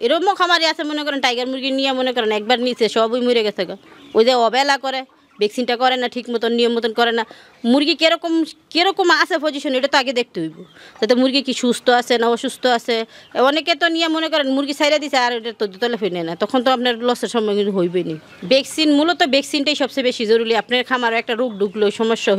এরকমও খামারি আছে মনে করেন টাইগার মুরগি নিয়ে মনে করেন একবার নিচে সবই মরে গেছে গা। ওই যে অবেলা করে ভ্যাকসিনটা করে না ঠিক মতন নিয়ম মতন করে না। মুরগি কীরকম আছে পজিশন এটা তো আগে দেখতে হইব, যাতে মুরগি কি সুস্থ আছে না অসুস্থ আছে। অনেকে তো নিয়ে মনে করেন মুরগি ছাইড়া দিছে আর এটা তো দোতলা ফিরে না, তখন তো আপনার লসের সম্মুখীন হইবেই নি। ভ্যাকসিন মূলত ভ্যাকসিনটাই সবচেয়ে বেশি জরুরি। আপনার খামারে একটা রোগ ঢুকলো সমস্যা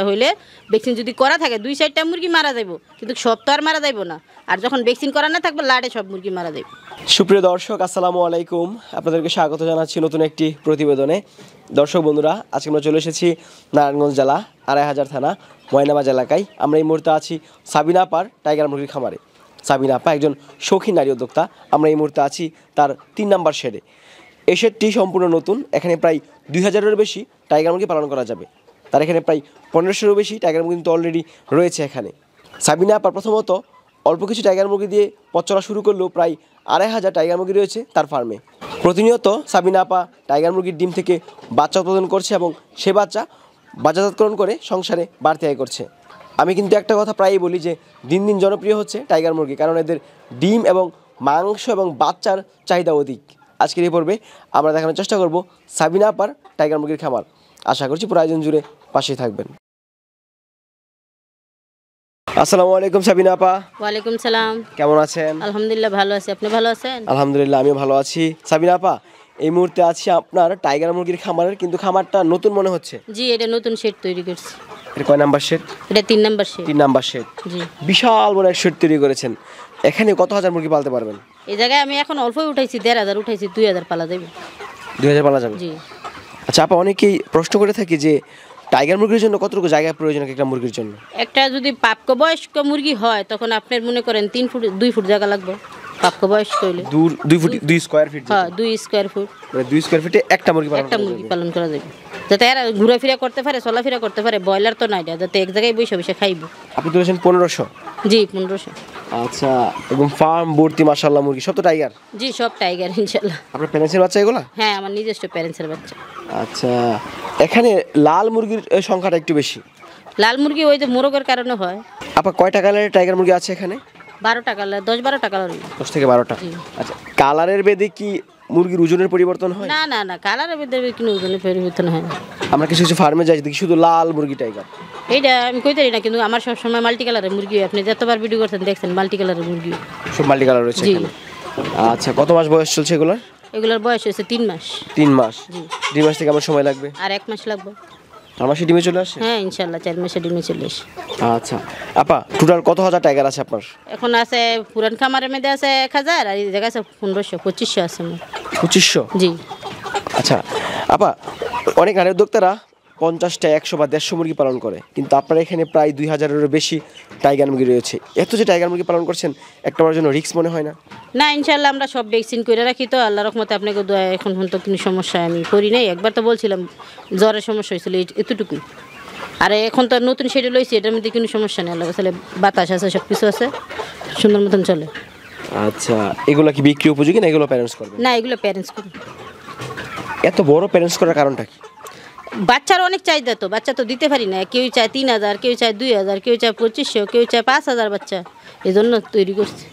হইলে ভ্যাকসিন যদি করা থাকে 2-4টা মুরগি মারা যাইব, কিন্তু সব তো আর মারা যাইব না। আর যখন ভ্যাকসিন করা না থাকবে লাড়ে সব মুরগি মারা যাইব। সুপ্রিয় দর্শক, আসসালামু আলাইকুম। আপনাদেরকে স্বাগত জানাচ্ছি নতুন একটি প্রতিবেদনে। দর্শক বন্ধুরা, আজকে আমরা চলে এসেছি নারায়ণগঞ্জ জেলা 2500 থানা ময়নাবাজ এলাকায়। আমরা এই মুহূর্তে আছি সাবিনা আপার টাইগার মুরগির খামারে। সাবিনা আপা একজন শৌখিন নারী উদ্যোক্তা। আমরা এই মুহূর্তে আছি তার 3 নম্বর শেডে। এই শেডটি সম্পূর্ণ নতুন। এখানে প্রায় 2000-এরও বেশি টাইগার মুরগি পালন করা যাবে। তার এখানে প্রায় 1500-এরও বেশি টাইগার মুরগি কিন্তু অলরেডি রয়েছে এখানে। সাবিনা আপা প্রথমত অল্প কিছু টাইগার মুরগি দিয়ে পথ চলা শুরু করলেও প্রায় 2500 টাইগার মুরগি রয়েছে তার ফার্মে। প্রতিনিয়ত সাবিনা আপা টাইগার মুরগির ডিম থেকে বাচ্চা উৎপাদন করছে এবং সে বাচ্চা বাজারজাতকরণ করে সংসারে বাড়তি আয় করছে। আমি কিন্তু একটা কথা প্রায়ই বলি যে দিন দিন জনপ্রিয় হচ্ছে টাইগার মুরগি, কারণ এদের ডিম এবং মাংস এবং বাচ্চার চাহিদা অধিক। আজকের এই পর্বে আমরা দেখানোর চেষ্টা করব সাবিনা আপার টাইগার মুরগির খামার। আশা করছি পুরো আয়োজন জুড়ে পাশেই থাকবেন। আসসালামু আলাইকুম সাবিনা আপা। ওয়ালাইকুম সালাম। কেমন আছেন? আলহামদুলিল্লাহ ভালো আছি, আপনি ভালো আছেন? আলহামদুলিল্লাহ আমিও ভালো আছি। সাবিনা আপা, এই মুহূর্তে আছি আপনার টাইগার মুরগির খামারের, কিন্তু খামারটা নতুন মনে হচ্ছে। জি, এটা নতুন শেড তৈরি করছি। এটা কয় নাম্বার শেড? এটা 3 নাম্বার শেড। 3 number shed. জি, বিশাল বড় এক শেড তৈরি করেছেন। এখানে কত হাজার মুরগি পালতে পারবেন? এই জায়গায় আমি এখন অল্পই উঠাইছি, 1500 উঠাইছি, 2000 পালা যাবে। 2000 পালা যাবে? জি। আচ্ছা আপা, অনেকেই প্রশ্ন করে থাকি যে টাইগার মুরগির জন্য কতটুকু জায়গা প্রয়োজন একটা মুরগির জন্য? একটা যদি প্রাপ্তবয়স্ক মুরগি হয় তখন আপনার মনে করেন 2 ফুট জায়গা লাগবে। প্রাপ্তবয়স্ক হইলে 2 ফুট 2 স্কয়ার ফিট। হ্যাঁ, 2 স্কয়ার ফুট। মানে 2 স্কয়ার ফিটে একটা মুরগি পালন করা যাবে, যাতে এরা ঘোরাফেরা করতে পারে, চলাফেরা করতে পারে। ব্রয়লার তো না, এটা যাতে এক জায়গায় বসে খাইব। আপনি তুলেছেন 1500? জি, 1500। আচ্ছা, এবং ফার্ম ভর্তি মাশাআল্লাহ মুরগি, সব তো টাইগার? জি, সব টাইগার ইনশাআল্লাহ। আপনার প্যারেন্টসের বাচ্চা এগুলা? হ্যাঁ, আমার নিজস্ব প্যারেন্টসের বাচ্চা। আচ্ছা, এখানে লাল মুরগির সংখ্যাটা একটু বেশি। লাল মুরগি ওই যে মোরগের কারণে হয়। আপা কয়টা কালারের টাইগার মুরগি আছে এখানে? 12টা কালার, 10-12টা কালার। 10 থেকে 12টা। আচ্ছা, কালারের ভেদে কি মুরগির ওজনের পরিবর্তন হয়? না না না, কালারের ভেদে কোনো ওজনের পরিবর্তন হয় না। আমরা কিছু কিছু ফার্মে যাই দেখি শুধু লাল মুরগি টাইগার। এইটা আমি কইতে পারি না, কিন্তু আমার সবসময় মাল্টি কালারের মুরগি। আপনি যতবার ভিডিও করছেন দেখছেন মাল্টি কালারের মুরগি, সব মাল্টি কালার রয়েছে এখানে। আচ্ছা, কত মাস বয়স চলছে এগুলার? এগুলোর বয়স হয়েছে 3 মাস। 3 মাস? জি। 3 মাস থেকে কেমন সময় লাগবে? আর 1 মাস লাগবে। 4 মাসে ডিমে চলে আসে? হ্যাঁ ইনশাআল্লাহ 4 মাসে ডিমে চলে আসে। আচ্ছা আপা, টোটাল কত হাজার টাইগার আছে আপনার? এখন আছে পুরান খামারের মধ্যে আছে 1000, আর এই জায়গায় আছে 1500-2500 আছে। 2500? জি। আচ্ছা আপা, অনেক নারী উদ্যোক্তারা 50টা 100 বা 150 মুরগি পালন করে, কিন্তু আপনার এখানে প্রায় 2000-এরও বেশি টাইগার মুরগি রয়েছে। এত যে টাইগার মুরগি পালন করছেন, একটা আমার জন্য রিস্ক মনে হয় না? না ইনশাআল্লাহ আমরা সব ভ্যাকসিন করে রাখি, তো আল্লাহর রহমতে আপনাকে দোয়া এখন তো কোনো সমস্যা আমি করি নাই। একবার তো বলছিলাম জ্বরের সমস্যা হয়েছিল, এতটুকুই। আর এখন তো নতুন শেডে লইছি, এটার মধ্যে কোনো সমস্যা নেই। আল্লাহ তাহলে বাতাস আছে, সব কিছু আছে, সুন্দর মতন চলে। আচ্ছা, এগুলো কি বিক্রি উপযোগী না এগুলো প্যারেন্টস করবে? না, এগুলো প্যারেন্টস করে। এত বড় প্যারেন্টস করার কারণটা কি? বাচ্চার অনেক চাহিদা, তো বাচ্চা তো দিতে পারি না। কেউ চায় 3000, কেউ চায় 2000, কেউ চায় 2500, কেউ চায় 5000 বাচ্চা। এই জন্য তৈরি করছি।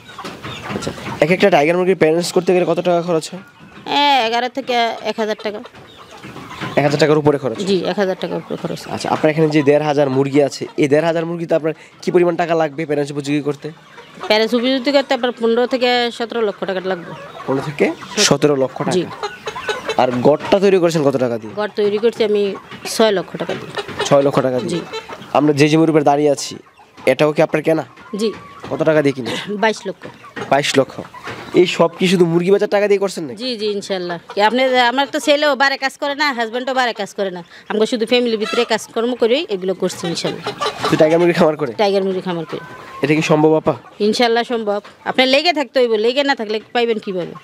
আচ্ছা, এক একটা টাইগার মুরগির প্যারেন্টস করতে গেলে কত টাকা খরচ হয়? 11 থেকে 1000 টাকা। 1000 টাকার উপরে খরচ? জি, 1000 টাকার উপরে খরচ। আচ্ছা, আপনার এখানে যে 1500 মুরগি আছে, এই 1500 মুরগিতে আপনার কি পরিমাণ টাকা লাগবে প্যারেন্টস উপযোগী করতে? প্যারেন্টস উপযোগী করতে আপনার 15 থেকে 17 লক্ষ টাকা লাগবে। 15 থেকে 17 লক্ষ টাকা? জি। আর গড়টা তৈরি করেছেন কত টাকা দিয়ে? ঘর তৈরি করছি আমি 6 লক্ষ টাকা দিয়ে। 6 লক্ষ টাকা দিয়ে? জি। আমরা যে জমির উপর দাঁড়িয়ে আছি, এটাও কি আপনার কেনা? জি। কত টাকা দিয়ে কিনে? 22 লক্ষ। 22 লক্ষ? এই সব কি শুধু মুরগি বাজার টাকা দিয়ে করছেন নাকি? জি জি ইনশাল্লাহ। কি আপনি, আমার তো ছেলেও বারে কাজ করে না, হাজব্যান্ডও বারে কাজ করে না, আমরা শুধু ফ্যামিলির ভিতরে কাজকর্ম করি, এগুলো করছি ইনশাল্লাহ। তুই টাইগার মুরগি খামার করে? টাইগার মুরগি খামার করি। এটা কি সম্ভব আপা? ইনশাল্লাহ সম্ভব। আপনার লেগে থাকতে হইব, লেগে না থাকলে পাইবেন কীভাবে?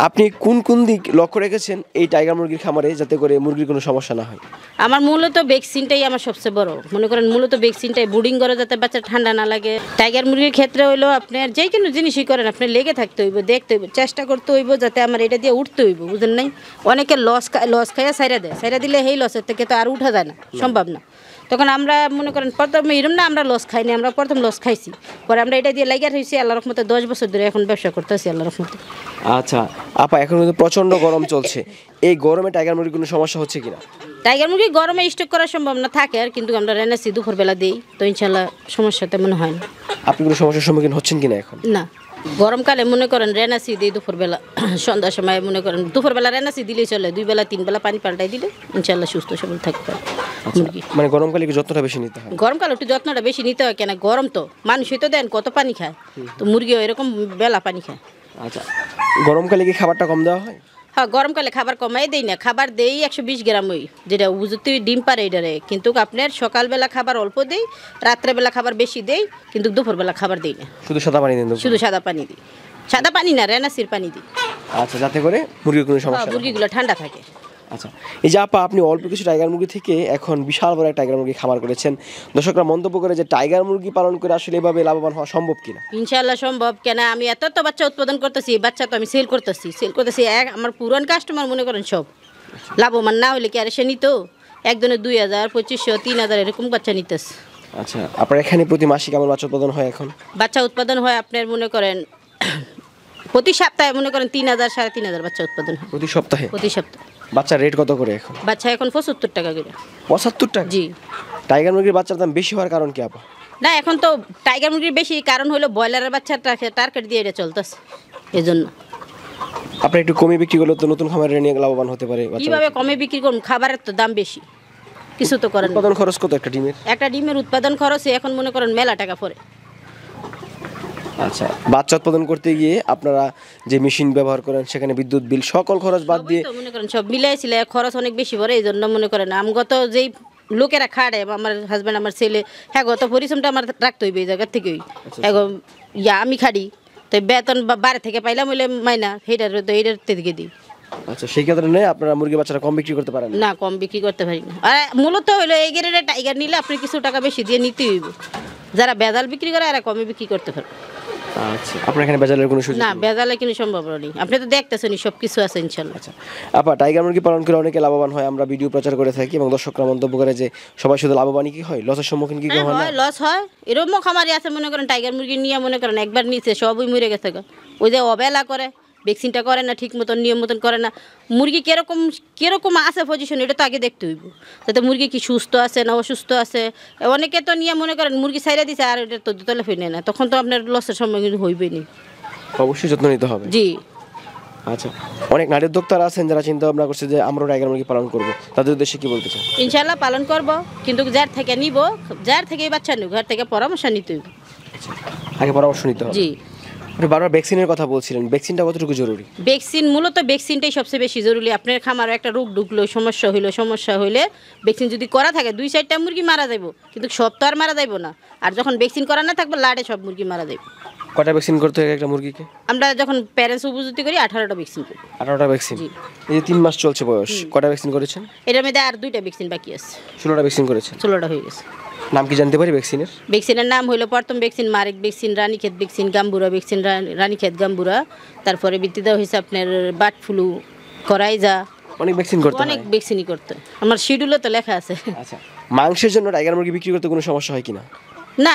আপনি কোন কোন দিক লক্ষ্য রেখেছেন এই টাইগার মুরগির খামারে, যাতে করে মুরগির কোনো সমস্যা না হয়? আমার মূলত ভ্যাকসিনটাই আমার সবচেয়ে বড়, মনে করেন মূলত ভ্যাকসিনটাই ব্রুডিং করে, যাতে বাচ্চা ঠান্ডা না লাগে। টাইগার মুরগির ক্ষেত্রে হইলো আপনার যে কোনো জিনিসই করেন, আপনার লেগে থাকতে হইব, দেখতে হইব, চেষ্টা করতে হইব, যাতে আমার এটা দিয়ে উঠতে হইব, বুঝেন নাই? অনেকে লস খাইয়া সাইরা দেয়, সাইরা দিলে সেই লসের থেকে তো আর উঠা যায় না, সম্ভব না। তখন আমরা মনে করেন প্রথমে এরম না, আমরা লস খাইনি, আমরা প্রথম লস খাইছি, পরে আমরা এটা দিয়ে লাগিয়ে হয়েছি। আল্লাহ রহমতে 10 বছর ধরে এখন ব্যবসা করতেছি আল্লাহ রহমতে। আচ্ছা আপা, এখন কিন্তু প্রচন্ড গরম চলছে, এই গরমে টাইগার মুরগির কোনো সমস্যা হচ্ছে কিনা? টাইগার মুরগি গরমে স্টক করার সম্ভাবনা থাকে, আর কিন্তু আমরা রেনাসি দুপুরবেলা দিই, তো ইনশাল্লাহ সমস্যা তেমন হয় না। আপনি কোনো সমস্যার সম্মুখীন হচ্ছেন কিনা এখন? না, গরমকালে মনে করেন রেনাসি দিই দুপুরবেলা, সন্ধ্যার সময় মনে করেন দুপুরবেলা রেনাসি দিলেই চলে, 2 বেলা 3 বেলা পানি পাল্টাই দিলে ইনশাল্লাহ সুস্থ সবল থাকবে মুরগি। মানে গরমকালে কি যত্নটা বেশি নিতে হয়? গরমকালে একটু যত্নটা বেশি নিতে হয়, কেন গরম তো মানুষই তো দেন কত পানি খায়, তো মুরগিও এরকম বেলা পানি খায়। আচ্ছা, গরমকালে কি খাবারটা কম দেওয়া হয়? হ্যাঁ, গরমকালে খাবার কমাই দেই না, খাবার দেই 120 গ্রাম, ওই যেটা উজুতে ডিম পারে এটারে, কিন্তু আপনার সকালবেলা খাবার অল্প দেই, রাত্রেবেলা খাবার বেশি দেই, কিন্তু দুপুরবেলা খাবার দেই না, শুধু সাদা পানি দেন? শুধু সাদা পানি দিই, সাদা পানি না রেনাসির পানি দিই। আচ্ছা, যাতে করে মুরগির কোনো সমস্যা না হয়। মুরগিগুলো ঠান্ডা থাকে। আচ্ছা, এই যে আপা, আপনি অল্প কিছু টাইগার মুরগি থেকে এখন বিশাল বড় একটা টাইগার মুরগি খামার করেছেন, দর্শকরা মন্তব্য করে যে টাইগার মুরগি পালন করে আসলে এভাবে লাভবান হওয়া সম্ভব কিনা? ইনশাআল্লাহ সম্ভব, কেন আমি এত তো বাচ্চা উৎপাদন করতেছি, বাচ্চা তো আমি সেল করতেছি, আমার পুরান কাস্টমার মনে করেন সব লাভবান না হলে কি আর সে নিত, একজনের 2000, 2500, 3000 এরকম বাচ্চা নিতেছে। আচ্ছা, আপনার এখানে প্রতি মাসে কেমন বাচ্চা উৎপাদন হয় এখন? বাচ্চা উৎপাদন হয় আপনার মনে করেন প্রতি সপ্তাহে মনে করেন 3000, 3500 বাচ্চা উৎপাদন হয় প্রতি সপ্তাহে? প্রতি সপ্তাহে। বাচ্চার রেট কত করে এখন? বাচ্চা এখন 75 টাকা করে। 75 টাকা? জি। টাইগার মুরগির বাচ্চার দাম বেশি হওয়ার কারণ কি আপা? না, এখন তো টাইগার মুরগির বেশি কারণ হলো ব্রয়লারের বাচ্চাটা টার্গেট দিয়ে এটা চলতেছে, এই জন্য। আপনি একটু কমে বিক্রি করলে তো নতুন খামারে নিয়ে লাভবান হতে পারে। কিভাবে কমে বিক্রি করুন, খাবারের তো দাম বেশি, কিছু তো করেন। উৎপাদন খরচ কত একটা ডিমের? একটা ডিমের উৎপাদন খরচ এখন মনে করেন মেলা টাকা পড়ে। আচ্ছা, বাচ্চা উৎপাদন করতে গিয়ে আপনারা যে মেশিন ব্যবহার করেন, সেখানে বিদ্যুৎ বিল সকল খরচ বাদ দিয়ে তো মনে করেন সব মিলাইছিলে খরচ অনেক বেশি পড়ে, এই জন্য মনে করেন আমগত যেই লোকেরা খাড়ে, আমার হাজব্যান্ড, আমার ছেলে, হ্যাঁ গত পরিশ্রমটা আমার রাখতে হইবে এই জায়গার থেকেই। এখন আমি খাড়ি, তো বেতন বাইরে থেকে পাইলাম হইলে মাইনা সেইটার তো এইটার থেকে দিই। আচ্ছা, সেই কারণে আপনারা মুরগি বাচ্চারা কম বিক্রি করতে পারেন না, কম বিক্রি করতে পারি না। আর মূলত হইলো এই গ্রেডের টাইগার নিলে আপনি কিছু টাকা বেশি দিয়ে নিতে হইব, যারা বেজাল বিক্রি করে এরা কমে বিক্রি করতে পারবে। আচ্ছা, আপনার এখানে বেজালের কোনো সুযোগ না, নেই? বেজালে কিন্তু সম্ভব নেই, আপনি তো দেখতেছেন সব কিছু আছে ইনশাল্লাহ। আচ্ছা আপা, টাইগার মুরগি পালন করে অনেকে লাভবান হয়, আমরা ভিডিও প্রচার করে থাকি এবং দর্শকরা মন্তব্য করে যে সবাই শুধু লাভবানই কি হয়, লসের সম্মুখীন কি হয় না? লস হয়, এরকম খামারি আছে মনে করেন টাইগার মুরগি নিয়ে মনে করেন একবার নিচে সবই মরে গেছে গা, ওই যে অবেলা করে, ভ্যাকসিনটা করে না ঠিক মতন, নিয়ম মতন করে না। মুরগি কিরকম আছে পজিশন, এটা তো আগে দেখতে হইব, যাতে মুরগি কি সুস্থ আছে না অসুস্থ আছে। অনেকে তো নিয়ে মনে করেন মুরগি ছাইড়া দিছে আর এটা তো দোতলে ফিরে না, তখন তো আপনার লসের সম্মুখীন হইবেই নি। অবশ্যই যত্ন নিতে হবে। জি। আচ্ছা, অনেক নারী উদ্যোক্তারা আছেন যারা চিন্তা ভাবনা করছে যে আমরা টাইগার মুরগি পালন করব, তাদের উদ্দেশ্যে কি বলতে চান? ইনশাল্লাহ পালন করব, কিন্তু যার থেকে নিব, যার থেকে বাচ্চা নিব, ঘর থেকে পরামর্শ নিতে হইব। আগে পরামর্শ নিতে হবে। জি। আপনি বারবার ভ্যাকসিনের কথা বলছিলেন, ভ্যাকসিনটা কতটুকু জরুরি? ভ্যাকসিন মূলত ভ্যাকসিনটাই সবচেয়ে বেশি জরুরি। আপনার খামারে একটা রোগ ঢুকলো, সমস্যা হইলে ভ্যাকসিন যদি করা থাকে 2-4টা মুরগি মারা যাইব, কিন্তু সব তো আর মারা যাইব না। আর যখন ভ্যাকসিন করা না থাকবে লাড়ে সব মুরগি মারা যাইব। কটা ভ্যাকসিন করতে হয় একটা মুরগিকে? আমরা যখন প্যারেন্টস উপযুক্তি করি 18টা ভ্যাকসিন করি। 18টা ভ্যাকসিন? এই যে 3 মাস চলছে বয়স, কটা ভ্যাকসিন করেছেন? এটার মধ্যে আর 2টা ভ্যাকসিন বাকি আছে। 16টা ভ্যাকসিন করেছেন? 16টা হয়ে গেছে। নাম কি জানতে পারি ভ্যাকসিনের? ভ্যাকসিনের নাম হইলো প্রথম vaccine Marek vaccine, Ranikhet vaccine, Gumboro vaccine, Ranikhet Gumboro. তারপরে ভিত্তিতে হয়েছে আপনার বার্ড ফ্লু, করাইজা, অনেক ভ্যাকসিন করতে হয়। অনেক ভ্যাকসিনই করতে আমার শিডিউলে তো লেখা আছে। আচ্ছা, মাংসের জন্য টাইগার মুরগি বিক্রি করতে কোনো সমস্যা হয় কিনা? না,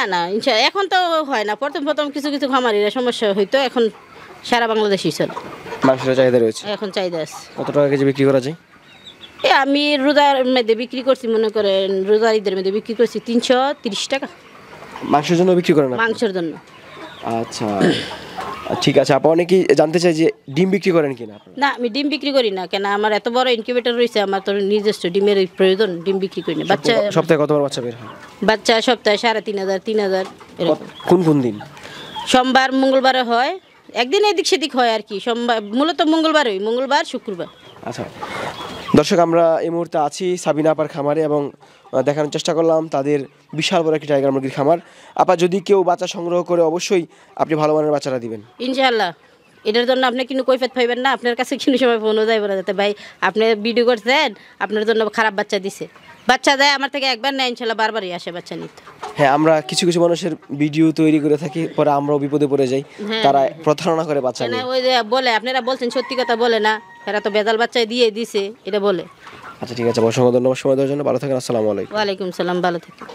এখন তো হয় না, প্রথম কিছু খামারিরা সমস্যা হইতো, এখন সারা বাংলাদেশই চলে। মাংসের চাহিদা রয়েছে, এখন চাহিদা আছে। কত টাকা কেজি বিক্রি করা যায়? আমি রোজার মধ্যে বিক্রি করছি, মনে করেন রোজার ঈদের মধ্যে বিক্রি করছি 330 টাকা। মাংসের জন্য বিক্রি করেন? মাংসের জন্য। আচ্ছা, ঠিক আছে আপা, অনেকেই জানতে চাই যে ডিম বিক্রি করেন কিনা? না, আমি ডিম বিক্রি করি না, কেন আমার এত বড় ইনকিউবেটর রয়েছে, আমার তো নিজস্ব ডিমের প্রয়োজন, ডিম বিক্রি করি না। বাচ্চা সপ্তাহে কতবার বাচ্চা বের হয়? বাচ্চা সপ্তাহে 3500, 3000 এরকম। কোন দিন? সোমবার মঙ্গলবারে হয়, একদিন এদিক সেদিক হয় আর কি। সোমবার মূলত মঙ্গলবার শুক্রবার। আচ্ছা দর্শক, আমরা এই মুহূর্তে আছি সাবিনা আপার খামারে এবং দেখানোর চেষ্টা করলাম তাদের বিশাল বড় একটি টাইগার মুরগির খামার। আপা, যদি কেউ বাচ্চা সংগ্রহ করে অবশ্যই আপনি ভালো মানের বাচ্চারা দিবেন ইনশাআল্লাহ। এটার জন্য আপনি কিন্তু কৈফিয়ত পাইবেন না, আপনার কাছে কিন্তু সময় ফোনও যাইব না, যাতে ভাই আপনি ভিডিও করছেন, আপনার জন্য খারাপ বাচ্চা দিছে। বাচ্চা দেয় আমার থেকে একবার না, ইনশাআল্লাহ বারবারই আসে বাচ্চা নিতে। হ্যাঁ, আমরা কিছু মানুষের ভিডিও তৈরি করে থাকি, পরে আমরাও বিপদে পড়ে যাই, তারা প্রতারণা করে বাচ্চা নেয়। ওই যে বলে আপনারা বলছেন সত্যি কথা বলে না, এরা তো বেজাল বাচ্চা দিয়ে দিছে এটা বলে। আচ্ছা ঠিক আছে, অসংখ্য ধন্যবাদ সময় দেওয়ার জন্য। ভালো থাকেন, আসসালামু আলাইকুম। ওয়ালাইকুম সালাম, ভালো থাকেন।